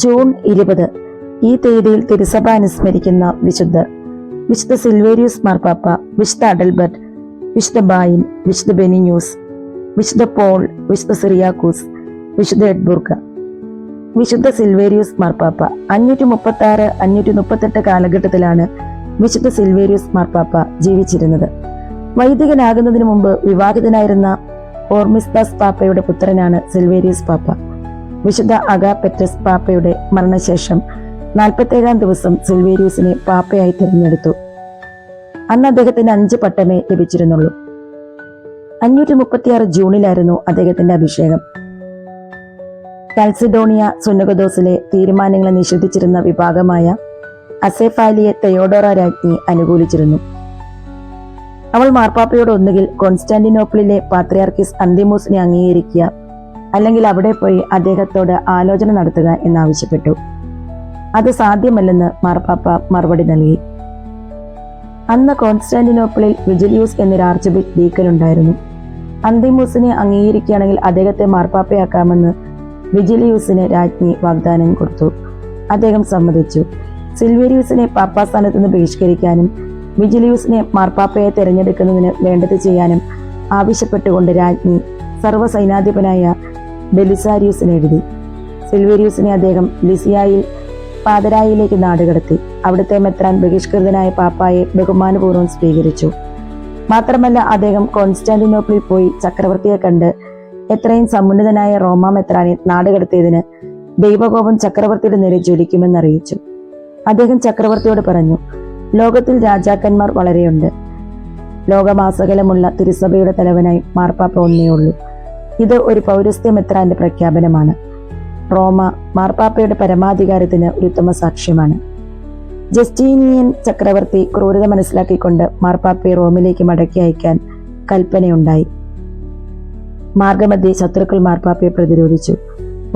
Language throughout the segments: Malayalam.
ജൂൺ 20 ഈ തീയതിയിൽ തിരുസഭ അനുസ്മരിക്കുന്ന വിശുദ്ധ സിൽവേരിയൂസ് മാർപ്പാപ്പ, വിശുദ്ധ അഡൽബർട്ട്, വിശുദ്ധ ബായിൻ, വിശുദ്ധ ബെനിഞ്ഞൂസ്, വിശുദ്ധ പോൾ, വിശുദ്ധ സിറിയാക്കൂസ്, വിശുദ്ധ എഡ്ബുർഗ. വിശുദ്ധ സിൽവേരിയൂസ് മാർപ്പാപ്പ 536-538 കാലഘട്ടത്തിലാണ് വിശുദ്ധ സിൽവേരിയൂസ് മാർപ്പാപ്പ ജീവിച്ചിരുന്നത്. വൈദികനാകുന്നതിന് മുമ്പ് വിവാഹിതനായിരുന്ന ഓർമിസ്താസ് പാപ്പയുടെ പുത്രനാണ് സിൽവേരിയൂസ് പാപ്പ. വിശുദ്ധ അഗാപെട്രസ് പാപ്പയുടെ മരണശേഷം 47-ാം ദിവസം സിൽവേരിയൂസിനെ പാപ്പയായി തിരഞ്ഞെടുത്തു. അന്ന് അദ്ദേഹത്തിന് 5 പട്ടമേ ലഭിച്ചിരുന്നുള്ളൂ. 536 ജൂണിലായിരുന്നു അദ്ദേഹത്തിന്റെ അഭിഷേകം. കാൽസിഡോണിയ സുന്നഗദോസിലെ തീരുമാനങ്ങളെ നിഷേധിച്ചിരുന്ന വിഭാഗമായ അസെഫാലിയെ തെയോഡോറ രാജ്ഞി അനുകൂലിച്ചിരുന്നു. അവൾ മാർപ്പാപ്പയോട് ഒന്നുകിൽ കോൺസ്റ്റാന്റിനോപ്പിളിലെ പാത്രിയാർക്കീസ് അന്തിമൂസിനെ അംഗീകരിക്കുക, അല്ലെങ്കിൽ അവിടെ പോയി അദ്ദേഹത്തോട് ആലോചന നടത്തുക എന്നാവശ്യപ്പെട്ടു. അത് സാധ്യമല്ലെന്ന് മാർപ്പാപ്പ മറുപടി നൽകി. അന്ന് കോൺസ്റ്റാന്റിനോപ്പിളിൽ വിജിലിയൂസ് എന്നൊരു ആർച്ച് ബിഷപ്പ് ഡീക്കനുണ്ടായിരുന്നു. അന്തിമൂസിനെ അംഗീകരിക്കുകയാണെങ്കിൽ അദ്ദേഹത്തെ മാർപ്പാപ്പയാക്കാമെന്ന് വിജിലിയൂസിന് രാജ്ഞി വാഗ്ദാനം കൊടുത്തു. അദ്ദേഹം സമ്മതിച്ചു. സിൽവേരിയൂസിനെ പാപ്പാസ്ഥാനത്ത് നിന്ന് ബഹിഷ്കരിക്കാനും വിജിലിയൂസിനെ മാർപ്പാപ്പയെ തിരഞ്ഞെടുക്കുന്നതിന് വേണ്ടത് ചെയ്യാനും ആവശ്യപ്പെട്ടുകൊണ്ട് രാജ്ഞി സർവ്വസൈനാധിപനായ ബെലിസാരിയൂസിന് എഴുതി. സിൽവേരിയൂസിനെ അദ്ദേഹം ലിസിയായിൽ പാതരായിലേക്ക് നാടുകടത്തി. അവിടുത്തെ മെത്രാൻ ബഹിഷ്കൃതനായ പാപ്പായെ ബഹുമാനപൂർവ്വം സ്വീകരിച്ചു. മാത്രമല്ല, അദ്ദേഹം കോൺസ്റ്റാന്റിനോപ്പിളിൽ പോയി ചക്രവർത്തിയെ കണ്ട് എത്രയും സമുന്നതനായ റോമാ മെത്രാനെ നാടുകടത്തിയതിന് ദൈവകോപം ചക്രവർത്തിയുടെ നേരെ ജ്വലിക്കുമെന്നറിയിച്ചു. അദ്ദേഹം ചക്രവർത്തിയോട് പറഞ്ഞു, ലോകത്തിൽ രാജാക്കന്മാർ വളരെയുണ്ട്. ലോകമാസകലമുള്ള തിരുസഭയുടെ തലവനായി മാർപ്പാപ്പ ഒന്നേ ഉള്ളൂ. ഇത് ഒരു പൗരസ്ത്യ മെത്രാന്റെ പ്രഖ്യാപനമാണ്. റോമ മാർപ്പാപ്പയുടെ പരമാധികാരത്തിന് ഒരു ഉത്തമ സാക്ഷ്യമാണ്. ജസ്റ്റീനിയൻ ചക്രവർത്തി ക്രൂരത മനസ്സിലാക്കിക്കൊണ്ട് മാർപ്പാപ്പയെ റോമിലേക്ക് മടക്കി അയക്കാൻ കൽപ്പനയുണ്ടായി. മാർഗമധ്യേ ശത്രുക്കൾ മാർപ്പാപ്പയെ പ്രതിരോധിച്ചു.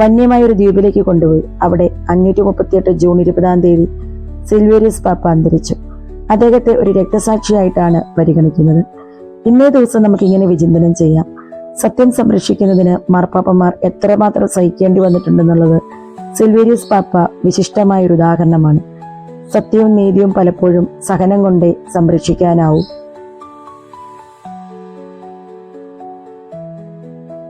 വന്യമായ ഒരു ദ്വീപിലേക്ക് കൊണ്ടുപോയി. അവിടെ 538 ജൂൺ 20-ാം തീയതി സിൽവേരിയൂസ് പാപ്പ അന്തരിച്ചു. അദ്ദേഹത്തെ ഒരു രക്തസാക്ഷിയായിട്ടാണ് പരിഗണിക്കുന്നത്. ഇന്നേ ദിവസം നമുക്കിങ്ങനെ വിചിന്തനം ചെയ്യാം. സത്യം സംരക്ഷിക്കുന്നതിന് മാർപ്പാപ്പമാർ എത്രമാത്രം സഹിക്കേണ്ടി വന്നിട്ടുണ്ടെന്നുള്ളത് സിൽവേരിയൂസ് പാപ്പ വിശിഷ്ടമായ ഒരു ഉദാഹരണമാണ്. സത്യവും നീതിയും പലപ്പോഴും സഹനം കൊണ്ടേ സംരക്ഷിക്കാനാവൂ.